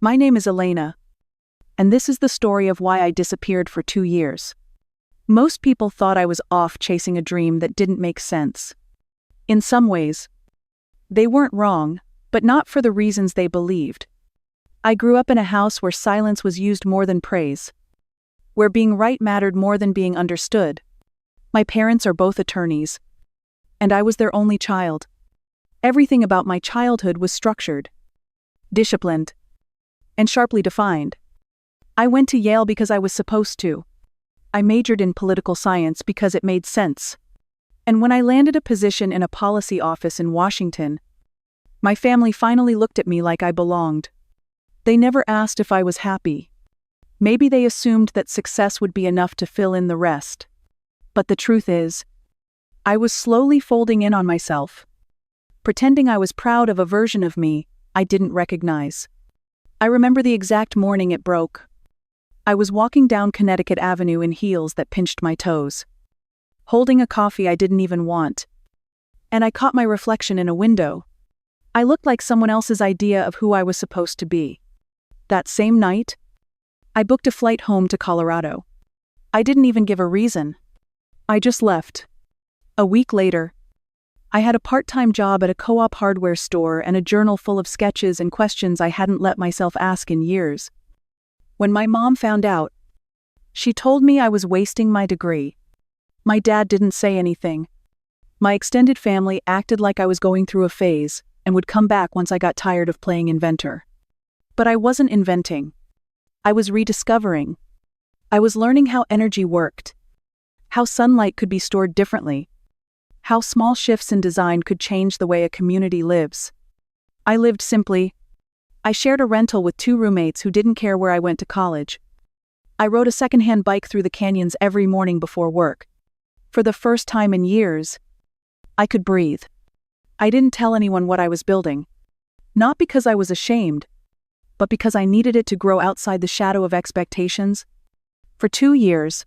My name is Elena, and this is the story of why I disappeared for 2 years. Most people thought I was off chasing a dream that didn't make sense. In some ways, they weren't wrong, but not for the reasons they believed. I grew up in a house where silence was used more than praise, where being right mattered more than being understood. My parents are both attorneys, and I was their only child. Everything about my childhood was structured, disciplined, and sharply defined. I went to Yale because I was supposed to. I majored in political science because it made sense. And when I landed a position in a policy office in Washington, my family finally looked at me like I belonged. They never asked if I was happy. Maybe they assumed that success would be enough to fill in the rest. But the truth is, I was slowly folding in on myself, pretending I was proud of a version of me I didn't recognize. I remember the exact morning it broke. I was walking down Connecticut Avenue in heels that pinched my toes, holding a coffee I didn't even want. And I caught my reflection in a window. I looked like someone else's idea of who I was supposed to be. That same night, I booked a flight home to Colorado. I didn't even give a reason. I just left. A week later, I had a part-time job at a co-op hardware store and a journal full of sketches and questions I hadn't let myself ask in years. When my mom found out, she told me I was wasting my degree. My dad didn't say anything. My extended family acted like I was going through a phase and would come back once I got tired of playing inventor. But I wasn't inventing. I was rediscovering. I was learning how energy worked, how sunlight could be stored differently, how small shifts in design could change the way a community lives. I lived simply. I shared a rental with 2 roommates who didn't care where I went to college. I rode a secondhand bike through the canyons every morning before work. For the first time in years, I could breathe. I didn't tell anyone what I was building. Not because I was ashamed, but because I needed it to grow outside the shadow of expectations. For 2 years,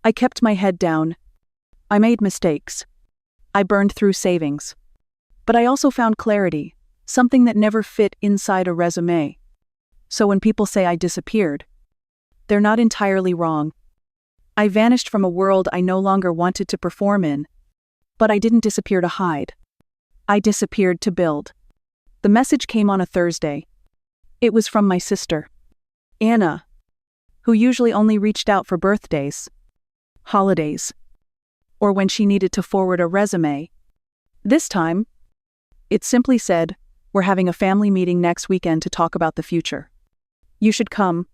I kept my head down. I made mistakes. I burned through savings. But I also found clarity, something that never fit inside a resume. So when people say I disappeared, they're not entirely wrong. I vanished from a world I no longer wanted to perform in. But I didn't disappear to hide. I disappeared to build. The message came on a Thursday. It was from my sister, Anna, who usually only reached out for birthdays, holidays, or when she needed to forward a resume. This time, it simply said, "We're having a family meeting next weekend to talk about the future. You should come."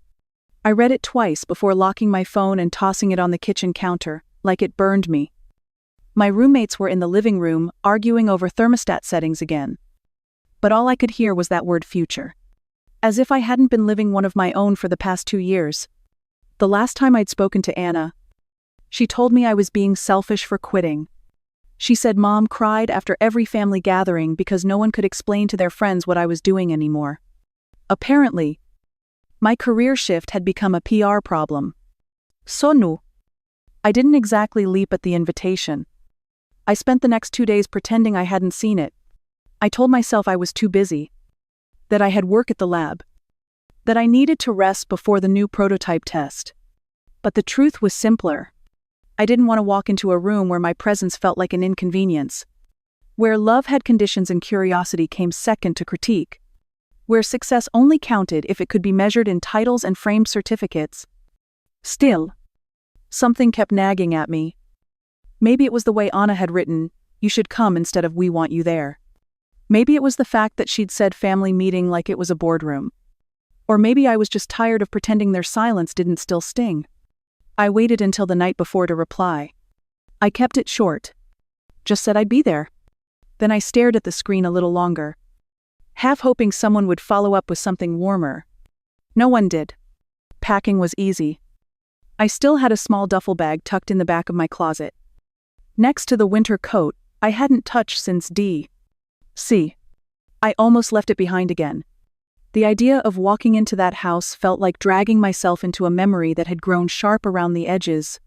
I read it twice before locking my phone and tossing it on the kitchen counter, like it burned me. My roommates were in the living room, arguing over thermostat settings again. But all I could hear was that word future. As if I hadn't been living one of my own for the past 2 years. The last time I'd spoken to Anna, she told me I was being selfish for quitting. She said Mom cried after every family gathering because no one could explain to their friends what I was doing anymore. Apparently, my career shift had become a PR problem. So no. I didn't exactly leap at the invitation. I spent the next 2 days pretending I hadn't seen it. I told myself I was too busy, that I had work at the lab, that I needed to rest before the new prototype test. But the truth was simpler. I didn't want to walk into a room where my presence felt like an inconvenience, where love had conditions and curiosity came second to critique, where success only counted if it could be measured in titles and framed certificates. Still, something kept nagging at me. Maybe it was the way Anna had written, "You should come" instead of "We want you there." Maybe it was the fact that she'd said family meeting like it was a boardroom. Or maybe I was just tired of pretending their silence didn't still sting. I waited until the night before to reply. I kept it short. Just said I'd be there. Then I stared at the screen a little longer, half hoping someone would follow up with something warmer. No one did. Packing was easy. I still had a small duffel bag tucked in the back of my closet, next to the winter coat I hadn't touched since D.C. I almost left it behind again. The idea of walking into that house felt like dragging myself into a memory that had grown sharp around the edges.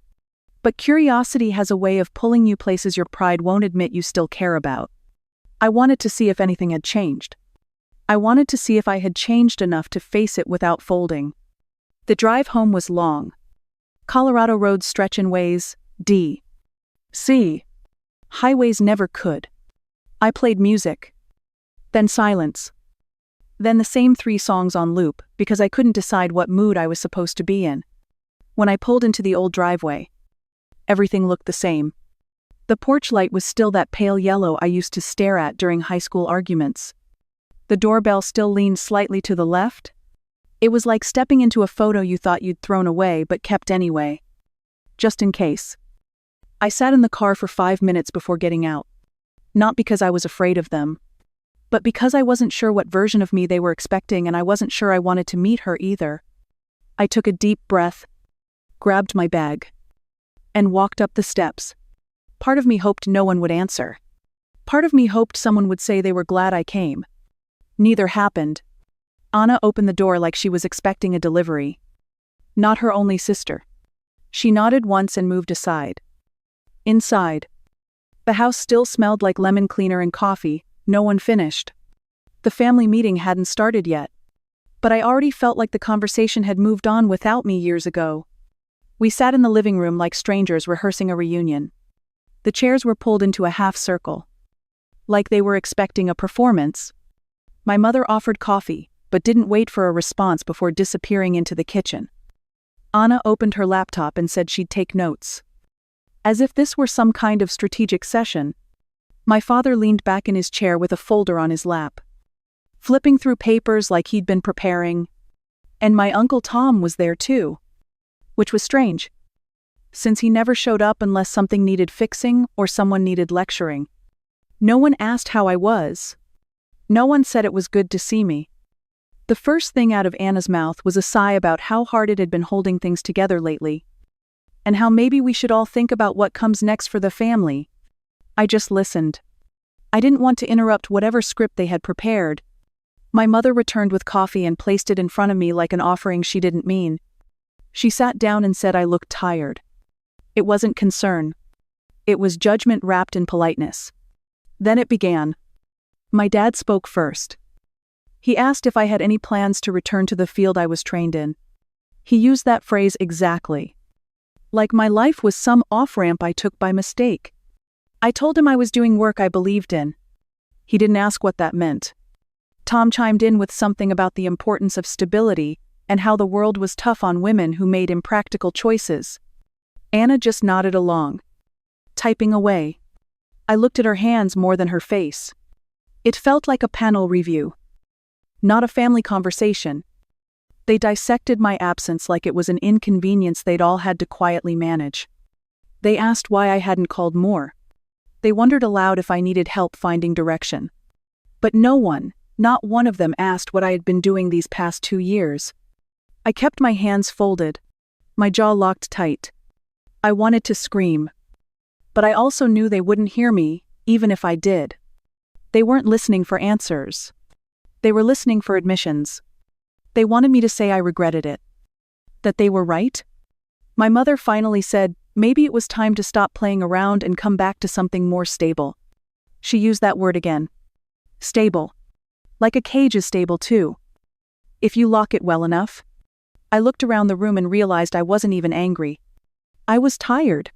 But curiosity has a way of pulling you places your pride won't admit you still care about. I wanted to see if anything had changed. I wanted to see if I had changed enough to face it without folding. The drive home was long. Colorado roads stretch in ways D.C. highways never could. I played music. Then silence. Then the same 3 songs on loop, because I couldn't decide what mood I was supposed to be in. When I pulled into the old driveway, everything looked the same. The porch light was still that pale yellow I used to stare at during high school arguments. The doorbell still leaned slightly to the left. It was like stepping into a photo you thought you'd thrown away but kept anyway. Just in case. I sat in the car for 5 minutes before getting out. Not because I was afraid of them, but because I wasn't sure what version of me they were expecting, and I wasn't sure I wanted to meet her either. I took a deep breath, grabbed my bag, and walked up the steps. Part of me hoped no one would answer. Part of me hoped someone would say they were glad I came. Neither happened. Anna opened the door like she was expecting a delivery. Not her only sister. She nodded once and moved aside. Inside. The house still smelled like lemon cleaner and coffee. No one finished. The family meeting hadn't started yet. But I already felt like the conversation had moved on without me years ago. We sat in the living room like strangers rehearsing a reunion. The chairs were pulled into a half circle. Like they were expecting a performance. My mother offered coffee, but didn't wait for a response before disappearing into the kitchen. Anna opened her laptop and said she'd take notes. As if this were some kind of strategic session, my father leaned back in his chair with a folder on his lap, flipping through papers like he'd been preparing. And my Uncle Tom was there too. Which was strange, since he never showed up unless something needed fixing or someone needed lecturing. No one asked how I was. No one said it was good to see me. The first thing out of Anna's mouth was a sigh about how hard it had been holding things together lately, and how maybe we should all think about what comes next for the family. I just listened. I didn't want to interrupt whatever script they had prepared. My mother returned with coffee and placed it in front of me like an offering she didn't mean. She sat down and said I looked tired. It wasn't concern. It was judgment wrapped in politeness. Then it began. My dad spoke first. He asked if I had any plans to return to the field I was trained in. He used that phrase exactly. Like my life was some off-ramp I took by mistake. I told him I was doing work I believed in. He didn't ask what that meant. Tom chimed in with something about the importance of stability and how the world was tough on women who made impractical choices. Anna just nodded along, typing away. I looked at her hands more than her face. It felt like a panel review. Not a family conversation. They dissected my absence like it was an inconvenience they'd all had to quietly manage. They asked why I hadn't called more. They wondered aloud if I needed help finding direction. But no one, not one of them, asked what I had been doing these past 2 years. I kept my hands folded, my jaw locked tight. I wanted to scream. But I also knew they wouldn't hear me, even if I did. They weren't listening for answers. They were listening for admissions. They wanted me to say I regretted it. That they were right? My mother finally said, maybe it was time to stop playing around and come back to something more stable. She used that word again. Stable. Like a cage is stable too. If you lock it well enough. I looked around the room and realized I wasn't even angry. I was tired.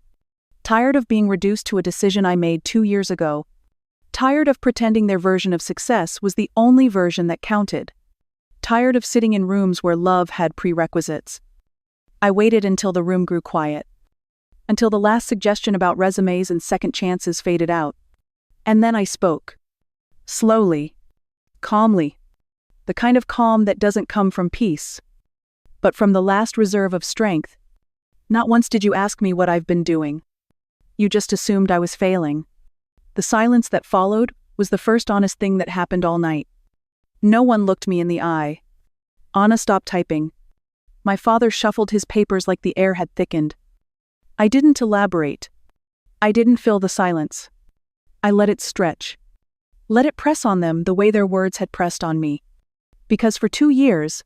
Tired of being reduced to a decision I made 2 years ago. Tired of pretending their version of success was the only version that counted. Tired of sitting in rooms where love had prerequisites. I waited until the room grew quiet. Until the last suggestion about resumes and second chances faded out. And then I spoke. Slowly. Calmly. The kind of calm that doesn't come from peace, but from the last reserve of strength. Not once did you ask me what I've been doing. You just assumed I was failing. The silence that followed was the first honest thing that happened all night. No one looked me in the eye. Anna stopped typing. My father shuffled his papers like the air had thickened. I didn't elaborate. I didn't fill the silence. I let it stretch. Let it press on them the way their words had pressed on me. Because for 2 years,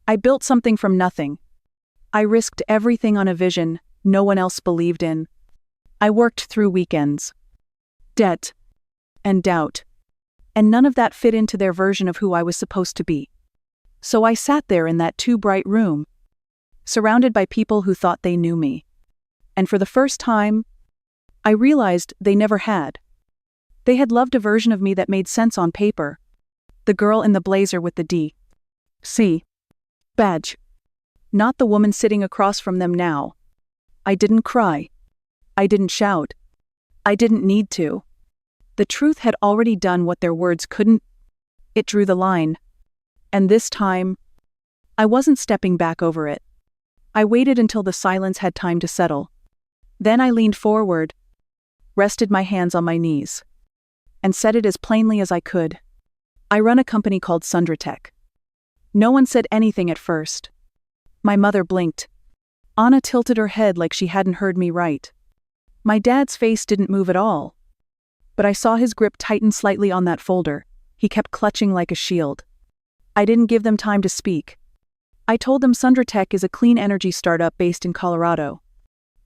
I built something from nothing. I risked everything on a vision no one else believed in. I worked through weekends. Debt. And doubt. and none of that fit into their version of who I was supposed to be. So I sat there in that too bright room, surrounded by people who thought they knew me. And for the first time, I realized they never had. They had loved a version of me that made sense on paper. The girl in the blazer with the D.C. badge. Not the woman sitting across from them now. I didn't cry. I didn't shout. I didn't need to. The truth had already done what their words couldn't. It drew the line. And this time, I wasn't stepping back over it. I waited until the silence had time to settle. Then I leaned forward, rested my hands on my knees, and said it as plainly as I could. I run a company called Sundratech. No one said anything at first. My mother blinked. Anna tilted her head like she hadn't heard me right. My dad's face didn't move at all. But I saw his grip tighten slightly on that folder. He kept clutching like a shield. I didn't give them time to speak. I told them Sundratech is a clean energy startup based in Colorado.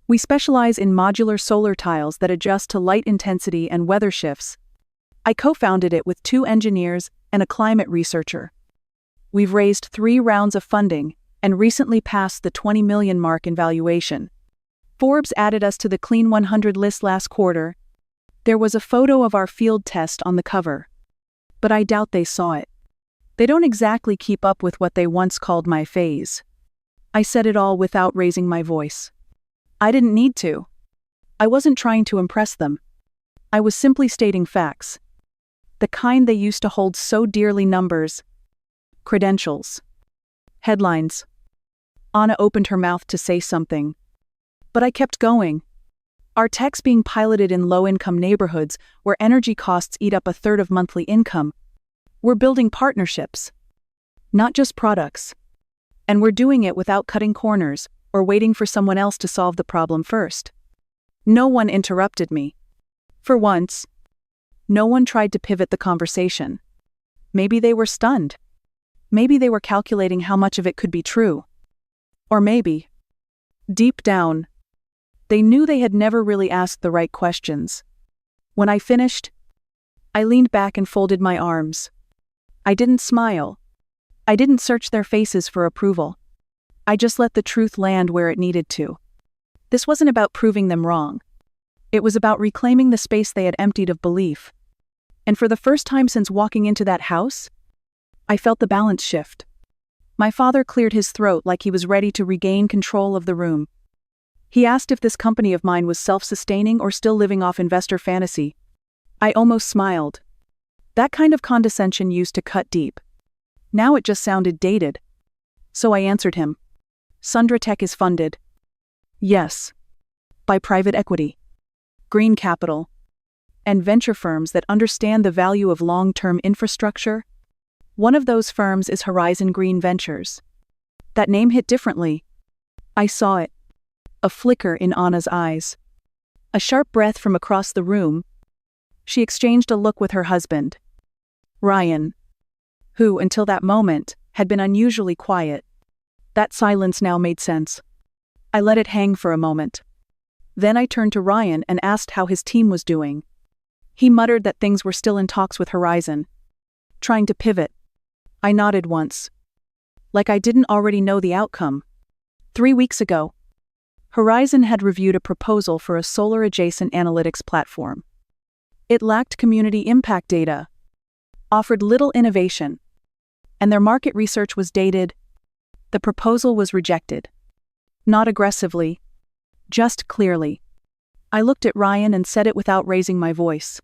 We specialize in modular solar tiles that adjust to light intensity and weather shifts. I co-founded it with 2 engineers and a climate researcher. We've raised 3 rounds of funding and recently passed the 20 million mark in valuation. Forbes added us to the Clean 100 list last quarter. There was a photo of our field test on the cover. But I doubt they saw it. They don't exactly keep up with what they once called my phase. I said it all without raising my voice. I didn't need to. I wasn't trying to impress them. I was simply stating facts. The kind they used to hold so dearly: numbers, credentials, headlines. Anna opened her mouth to say something. But I kept going. Our tech's being piloted in low-income neighborhoods where energy costs eat up a third of monthly income. We're building partnerships, not just products. And we're doing it without cutting corners or waiting for someone else to solve the problem first. No one interrupted me. For once, no one tried to pivot the conversation. Maybe they were stunned. Maybe they were calculating how much of it could be true. Or maybe, deep down, they knew they had never really asked the right questions. When I finished, I leaned back and folded my arms. I didn't smile. I didn't search their faces for approval. I just let the truth land where it needed to. This wasn't about proving them wrong. It was about reclaiming the space they had emptied of belief. And for the first time since walking into that house, I felt the balance shift. My father cleared his throat like he was ready to regain control of the room. He asked if this company of mine was self-sustaining or still living off investor fantasy. I almost smiled. That kind of condescension used to cut deep. Now it just sounded dated. So I answered him. Sundratech is funded. Yes. By private equity, green capital, and venture firms that understand the value of long-term infrastructure. One of those firms is Horizon Green Ventures. That name hit differently. I saw it. A flicker in Anna's eyes. A sharp breath from across the room. She exchanged a look with her husband, Ryan, who, until that moment, had been unusually quiet. That silence now made sense. I let it hang for a moment. Then I turned to Ryan and asked how his team was doing. He muttered that things were still in talks with Horizon, trying to pivot. I nodded once, like I didn't already know the outcome. 3 weeks ago, Horizon had reviewed a proposal for a solar-adjacent analytics platform. It lacked community impact data, offered little innovation, and their market research was dated. The proposal was rejected. Not aggressively, just clearly. I looked at Ryan and said it without raising my voice.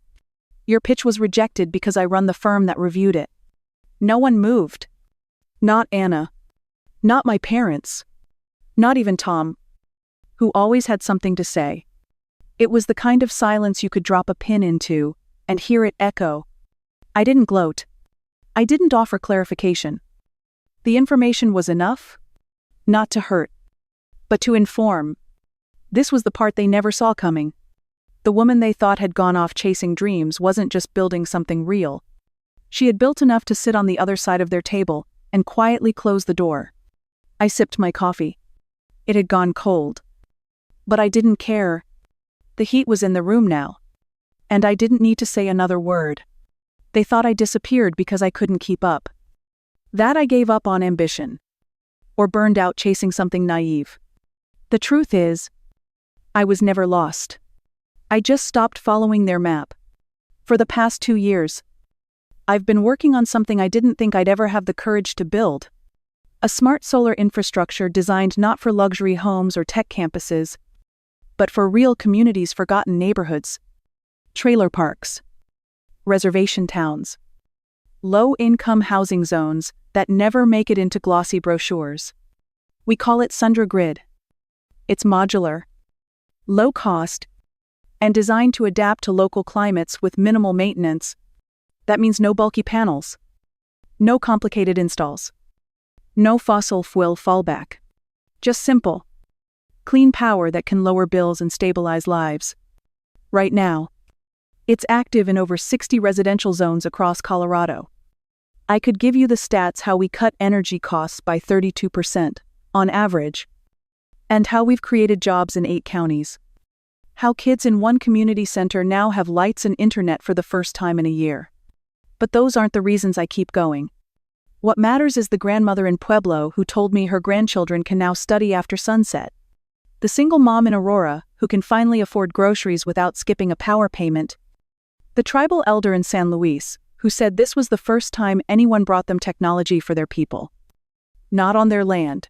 Your pitch was rejected because I run the firm that reviewed it. No one moved. Not Anna. Not my parents. Not even Tom, who always had something to say. It was the kind of silence you could drop a pin into and hear it echo. I didn't gloat. I didn't offer clarification. The information was enough, not to hurt, but to inform. This was the part they never saw coming. The woman they thought had gone off chasing dreams wasn't just building something real. She had built enough to sit on the other side of their table and quietly close the door. I sipped my coffee. It had gone cold. But I didn't care. The heat was in the room now. And I didn't need to say another word. They thought I disappeared because I couldn't keep up. That I gave up on ambition. Or burned out chasing something naive. The truth is, I was never lost. I just stopped following their map. For the past 2 years, I've been working on something I didn't think I'd ever have the courage to build. A smart solar infrastructure designed not for luxury homes or tech campuses, but for real communities' forgotten neighborhoods, trailer parks, reservation towns, low-income housing zones that never make it into glossy brochures. We call it SundraGrid. It's modular, low-cost, and designed to adapt to local climates with minimal maintenance. That means no bulky panels, no complicated installs, no fossil fuel fallback. Just simple, clean power that can lower bills and stabilize lives. Right now, it's active in over 60 residential zones across Colorado. I could give you the stats how we cut energy costs by 32%, on average, and how we've created jobs in 8 counties. How kids in one community center now have lights and internet for the first time in a year. But those aren't the reasons I keep going. What matters is the grandmother in Pueblo who told me her grandchildren can now study after sunset. The single mom in Aurora who can finally afford groceries without skipping a power payment. The tribal elder in San Luis who said this was the first time anyone brought them technology for their people. Not on their land.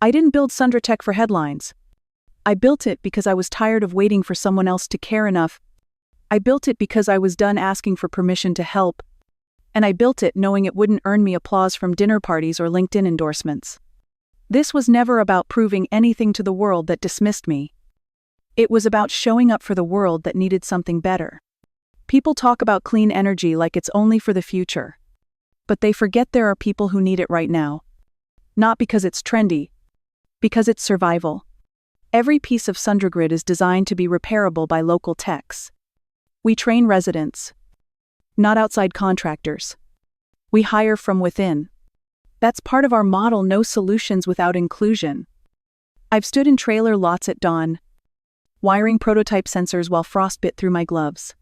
I didn't build SundraTech for headlines. I built it because I was tired of waiting for someone else to care enough. I built it because I was done asking for permission to help. And I built it knowing it wouldn't earn me applause from dinner parties or LinkedIn endorsements. This was never about proving anything to the world that dismissed me. It was about showing up for the world that needed something better. People talk about clean energy like it's only for the future. But they forget there are people who need it right now. Not because it's trendy, because it's survival. Every piece of SundraGrid is designed to be repairable by local techs. We train residents, not outside contractors. We hire from within. That's part of our model, no solutions without inclusion. I've stood in trailer lots at dawn, wiring prototype sensors while frost bit through my gloves.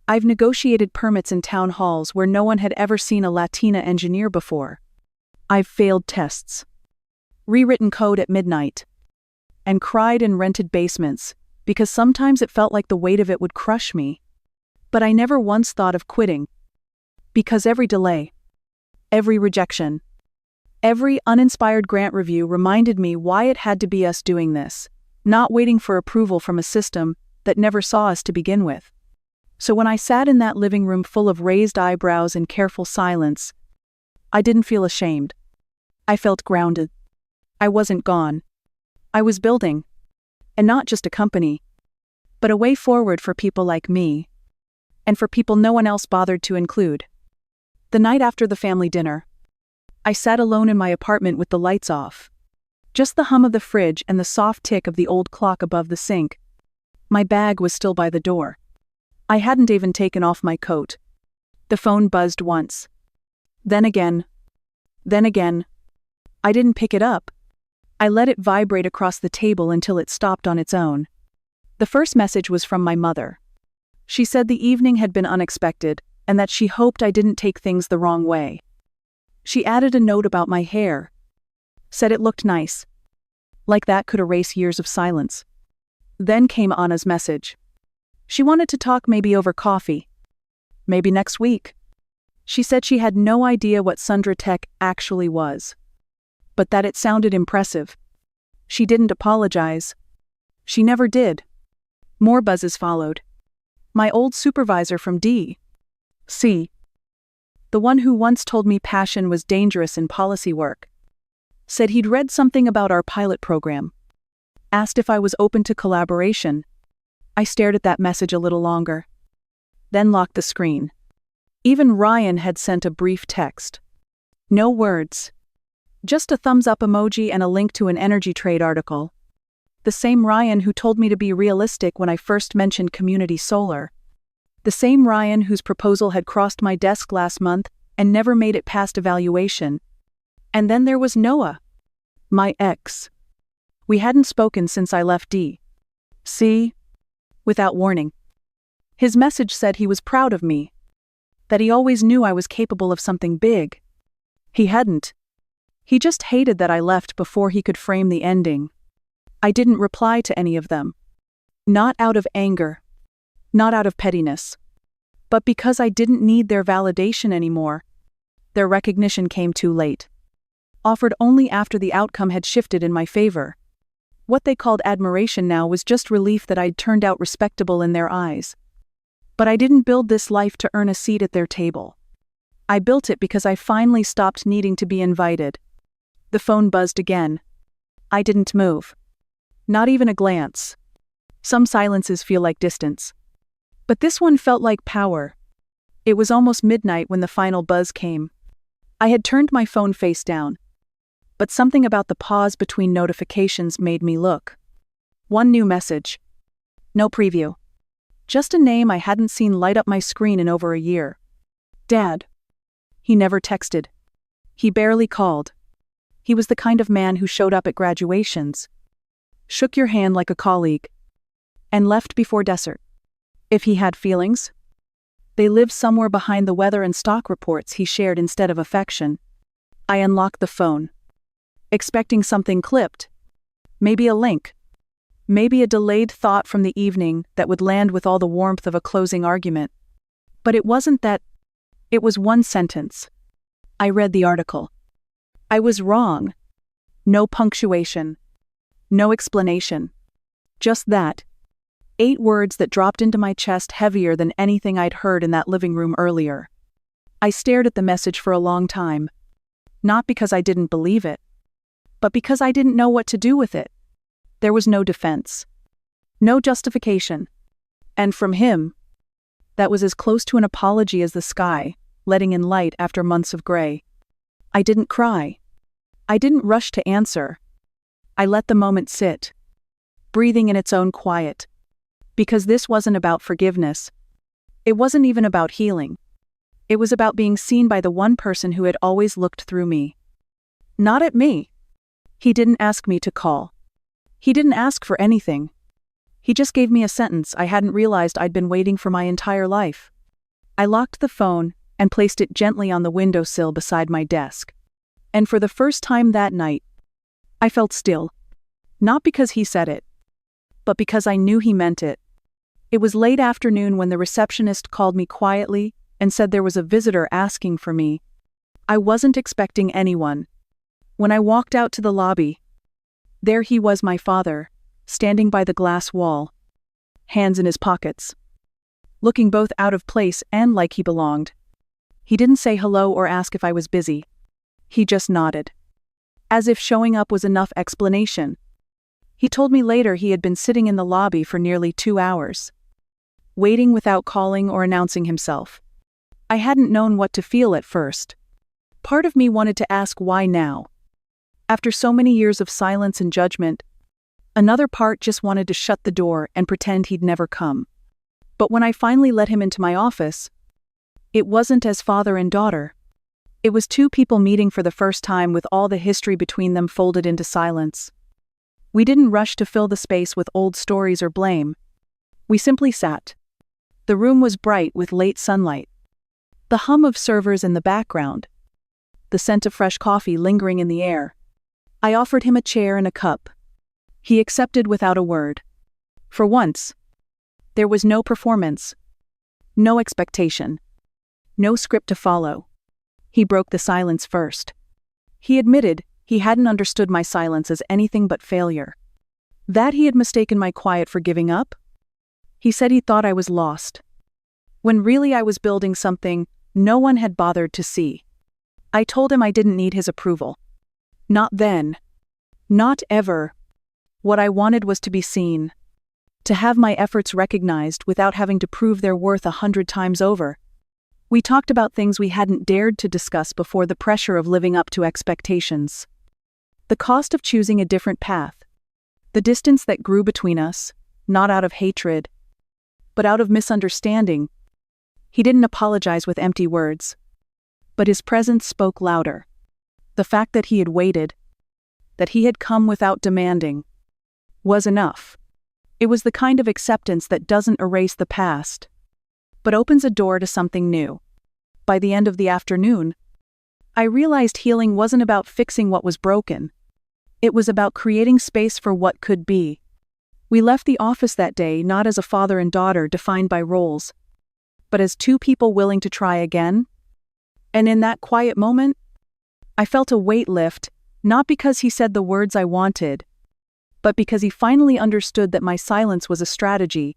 I've negotiated permits in town halls where no one had ever seen a Latina engineer before. I've failed tests, rewritten code at midnight, and cried in rented basements because sometimes it felt like the weight of it would crush me. But I never once thought of quitting. Because every delay, every rejection, every uninspired grant review reminded me why it had to be us doing this, not waiting for approval from a system that never saw us to begin with. So when I sat in that living room full of raised eyebrows and careful silence, I didn't feel ashamed. I felt grounded. I wasn't gone. I was building. And not just a company, but a way forward for people like me, and for people no one else bothered to include. The night after the family dinner, I sat alone in my apartment with the lights off. Just the hum of the fridge and the soft tick of the old clock above the sink. My bag was still by the door. I hadn't even taken off my coat. The phone buzzed once. Then again. Then again. I didn't pick it up. I let it vibrate across the table until it stopped on its own. The first message was from my mother. She said the evening had been unexpected, and that she hoped I didn't take things the wrong way. She added a note about my hair. Said it looked nice. Like that could erase years of silence. Then came Anna's message. She wanted to talk, maybe over coffee. Maybe next week. She said she had no idea what SundraTech actually was, but that it sounded impressive. She didn't apologize. She never did. More buzzes followed. My old supervisor from D.C., the one who once told me passion was dangerous in policy work, said he'd read something about our pilot program. Asked if I was open to collaboration. I stared at that message a little longer, then locked the screen. Even Ryan had sent a brief text. No words. Just a thumbs-up emoji and a link to an energy trade article. The same Ryan who told me to be realistic when I first mentioned community solar. The same Ryan whose proposal had crossed my desk last month and never made it past evaluation. And then there was Noah, my ex. We hadn't spoken since I left D.C. without warning. His message said he was proud of me. That he always knew I was capable of something big. He hadn't. He just hated that I left before he could frame the ending. I didn't reply to any of them. Not out of anger. Not out of pettiness. But because I didn't need their validation anymore. Their recognition came too late. Offered only after the outcome had shifted in my favor. What they called admiration now was just relief that I'd turned out respectable in their eyes. But I didn't build this life to earn a seat at their table. I built it because I finally stopped needing to be invited. The phone buzzed again. I didn't move. Not even a glance. Some silences feel like distance. But this one felt like power. It was almost midnight when the final buzz came. I had turned my phone face down. But something about the pause between notifications made me look. One new message. No preview. Just a name I hadn't seen light up my screen in over a year. Dad. He never texted. He barely called. He was the kind of man who showed up at graduations, shook your hand like a colleague, and left before dessert. If he had feelings, they lived somewhere behind the weather and stock reports he shared instead of affection. I unlocked the phone, expecting something clipped. Maybe a link. Maybe a delayed thought from the evening that would land with all the warmth of a closing argument. But it wasn't that. It was one sentence. I read the article. I was wrong. No punctuation. No explanation. Just that. 8 words that dropped into my chest heavier than anything I'd heard in that living room earlier. I stared at the message for a long time. Not because I didn't believe it, but because I didn't know what to do with it. There was no defense. No justification. And from him, that was as close to an apology as the sky, letting in light after months of gray. I didn't cry. I didn't rush to answer. I let the moment sit, breathing in its own quiet. Because this wasn't about forgiveness. It wasn't even about healing. It was about being seen by the one person who had always looked through me. Not at me. He didn't ask me to call. He didn't ask for anything. He just gave me a sentence I hadn't realized I'd been waiting for my entire life. I locked the phone and placed it gently on the windowsill beside my desk. And for the first time that night, I felt still. Not because he said it, but because I knew he meant it. It was late afternoon when the receptionist called me quietly and said there was a visitor asking for me. I wasn't expecting anyone. When I walked out to the lobby, there he was, my father, standing by the glass wall, hands in his pockets, looking both out of place and like he belonged. He didn't say hello or ask if I was busy. He just nodded, as if showing up was enough explanation. He told me later he had been sitting in the lobby for nearly 2 hours, waiting without calling or announcing himself. I hadn't known what to feel at first. Part of me wanted to ask why now. After so many years of silence and judgment, another part just wanted to shut the door and pretend he'd never come. But when I finally let him into my office, it wasn't as father and daughter. It was 2 people meeting for the first time with all the history between them folded into silence. We didn't rush to fill the space with old stories or blame. We simply sat. The room was bright with late sunlight. The hum of servers in the background. The scent of fresh coffee lingering in the air. I offered him a chair and a cup. He accepted without a word. For once, there was no performance. No expectation. No script to follow. He broke the silence first. He admitted he hadn't understood my silence as anything but failure. That he had mistaken my quiet for giving up? He said he thought I was lost, when really I was building something no one had bothered to see. I told him I didn't need his approval. Not then. Not ever. What I wanted was to be seen. To have my efforts recognized without having to prove their worth 100 times over. We talked about things we hadn't dared to discuss before, the pressure of living up to expectations. The cost of choosing a different path. The distance that grew between us, not out of hatred, but out of misunderstanding. He didn't apologize with empty words, but his presence spoke louder. The fact that he had waited, that he had come without demanding, was enough. It was the kind of acceptance that doesn't erase the past, but opens a door to something new. By the end of the afternoon, I realized healing wasn't about fixing what was broken. It was about creating space for what could be. We left the office that day not as a father and daughter defined by roles, but as two people willing to try again. And in that quiet moment, I felt a weight lift, not because he said the words I wanted, but because he finally understood that my silence was a strategy,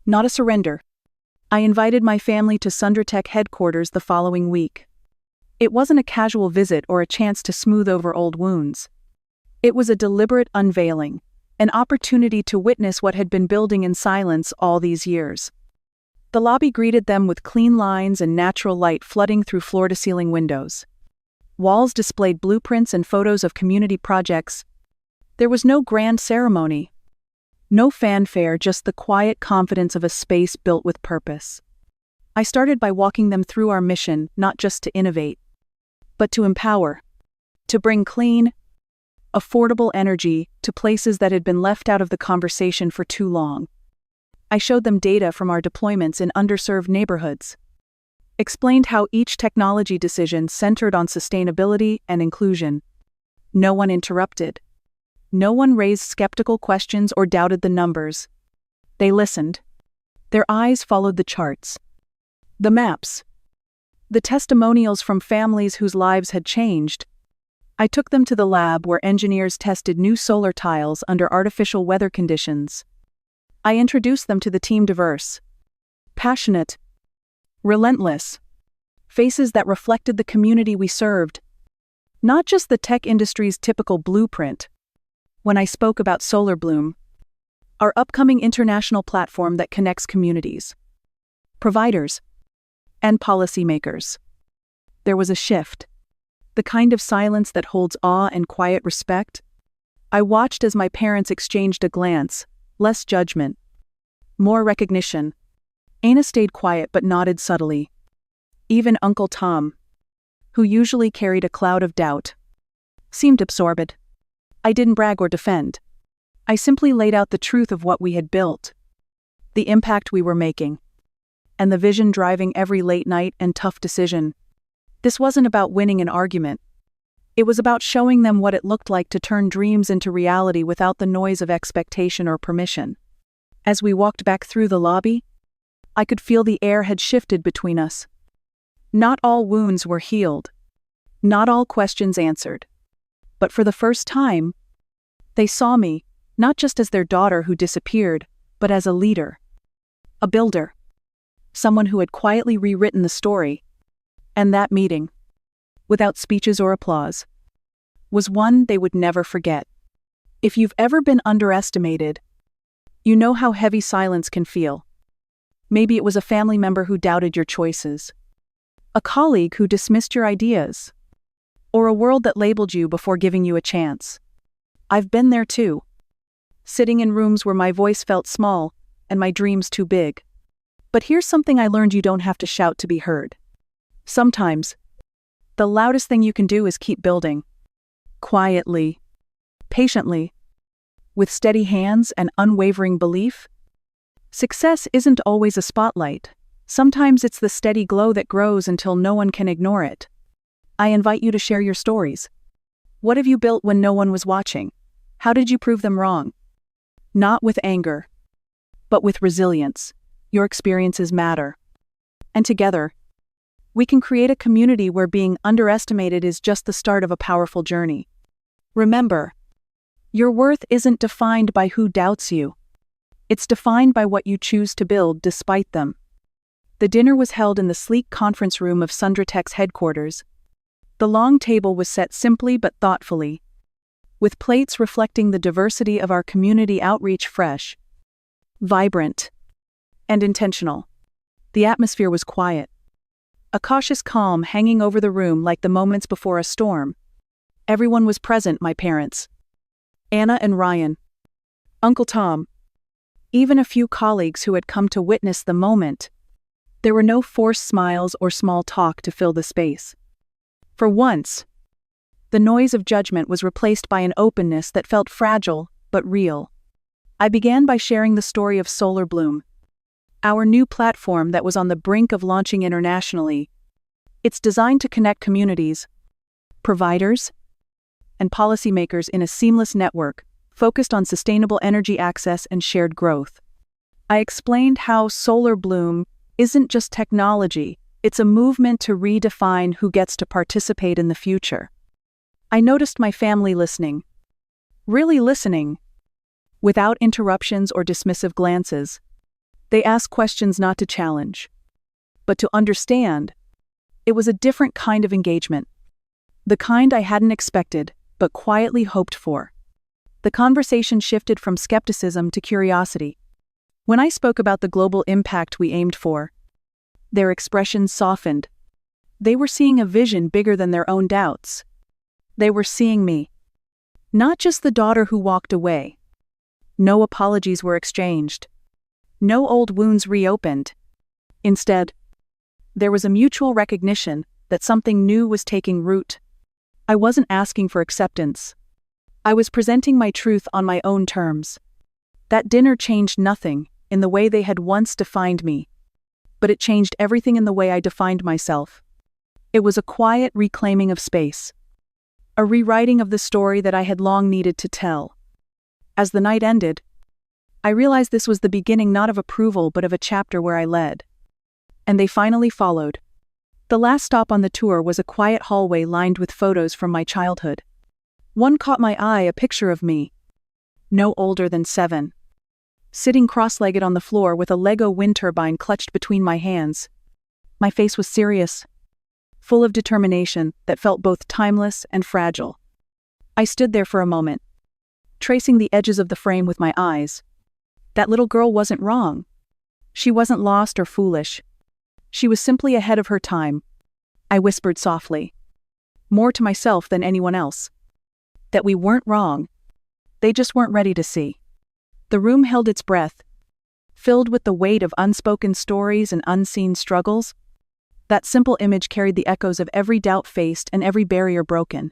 not a surrender. I invited my family to Sundratech headquarters the following week. It wasn't a casual visit or a chance to smooth over old wounds. It was a deliberate unveiling, an opportunity to witness what had been building in silence all these years. The lobby greeted them with clean lines and natural light flooding through floor-to-ceiling windows. Walls displayed blueprints and photos of community projects. There was no grand ceremony, no fanfare, just the quiet confidence of a space built with purpose. I started by walking them through our mission, not just to innovate, but to empower, to bring clean, affordable energy to places that had been left out of the conversation for too long. I showed them data from our deployments in underserved neighborhoods, explained how each technology decision centered on sustainability and inclusion. No one interrupted. No one raised skeptical questions or doubted the numbers. They listened. Their eyes followed the charts, the maps, the testimonials from families whose lives had changed. I took them to the lab where engineers tested new solar tiles under artificial weather conditions. I introduced them to the team, diverse, passionate, relentless, faces that reflected the community we served, not just the tech industry's typical blueprint. When I spoke about Solar Bloom, our upcoming international platform that connects communities, providers, and policymakers, there was a shift. The kind of silence that holds awe and quiet respect. I watched as my parents exchanged a glance, less judgment, more recognition. Anna stayed quiet but nodded subtly. Even Uncle Tom, who usually carried a cloud of doubt, seemed absorbed. I didn't brag or defend. I simply laid out the truth of what we had built, the impact we were making, and the vision driving every late night and tough decision. This wasn't about winning an argument. It was about showing them what it looked like to turn dreams into reality without the noise of expectation or permission. As we walked back through the lobby, I could feel the air had shifted between us. Not all wounds were healed. Not all questions answered. But for the first time, they saw me, not just as their daughter who disappeared, but as a leader, a builder, someone who had quietly rewritten the story. And that meeting, without speeches or applause, was one they would never forget. If you've ever been underestimated, you know how heavy silence can feel. Maybe it was a family member who doubted your choices, a colleague who dismissed your ideas, or a world that labeled you before giving you a chance. I've been there too, sitting in rooms where my voice felt small and my dreams too big. But here's something I learned: you don't have to shout to be heard. Sometimes, the loudest thing you can do is keep building. Quietly, patiently, with steady hands and unwavering belief. Success isn't always a spotlight. Sometimes it's the steady glow that grows until no one can ignore it. I invite you to share your stories. What have you built when no one was watching? How did you prove them wrong? Not with anger, but with resilience. Your experiences matter. And together, we can create a community where being underestimated is just the start of a powerful journey. Remember, your worth isn't defined by who doubts you. It's defined by what you choose to build despite them. The dinner was held in the sleek conference room of Sundratech's headquarters. The long table was set simply but thoughtfully, with plates reflecting the diversity of our community outreach, fresh, vibrant, and intentional. The atmosphere was quiet, a cautious calm hanging over the room like the moments before a storm. Everyone was present: my parents, Anna and Ryan, Uncle Tom, even a few colleagues who had come to witness the moment. There were no forced smiles or small talk to fill the space. For once, the noise of judgment was replaced by an openness that felt fragile but real. I began by sharing the story of Solar Bloom, our new platform that was on the brink of launching internationally. It's designed to connect communities, providers, and policymakers in a seamless network focused on sustainable energy access and shared growth. I explained how Solar Bloom isn't just technology, it's a movement to redefine who gets to participate in the future. I noticed my family listening. Really listening. Without interruptions or dismissive glances. They asked questions not to challenge, but to understand. It was a different kind of engagement. The kind I hadn't expected, but quietly hoped for. The conversation shifted from skepticism to curiosity. When I spoke about the global impact we aimed for, their expressions softened. They were seeing a vision bigger than their own doubts. They were seeing me. Not just the daughter who walked away. No apologies were exchanged. No old wounds reopened. Instead, there was a mutual recognition that something new was taking root. I wasn't asking for acceptance. I was presenting my truth on my own terms. That dinner changed nothing in the way they had once defined me, but it changed everything in the way I defined myself. It was a quiet reclaiming of space. A rewriting of the story that I had long needed to tell. As the night ended, I realized this was the beginning not of approval but of a chapter where I led. And they finally followed. The last stop on the tour was a quiet hallway lined with photos from my childhood. One caught my eye, a picture of me, no older than 7. Sitting cross-legged on the floor with a Lego wind turbine clutched between my hands. My face was serious, full of determination that felt both timeless and fragile. I stood there for a moment, tracing the edges of the frame with my eyes. That little girl wasn't wrong. She wasn't lost or foolish. She was simply ahead of her time. I whispered softly, more to myself than anyone else, that we weren't wrong. They just weren't ready to see. The room held its breath, filled with the weight of unspoken stories and unseen struggles. That simple image carried the echoes of every doubt faced and every barrier broken.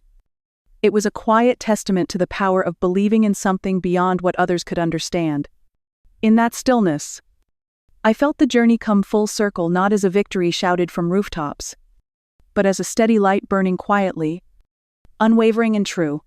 It was a quiet testament to the power of believing in something beyond what others could understand. In that stillness, I felt the journey come full circle, not as a victory shouted from rooftops, but as a steady light burning quietly, unwavering and true.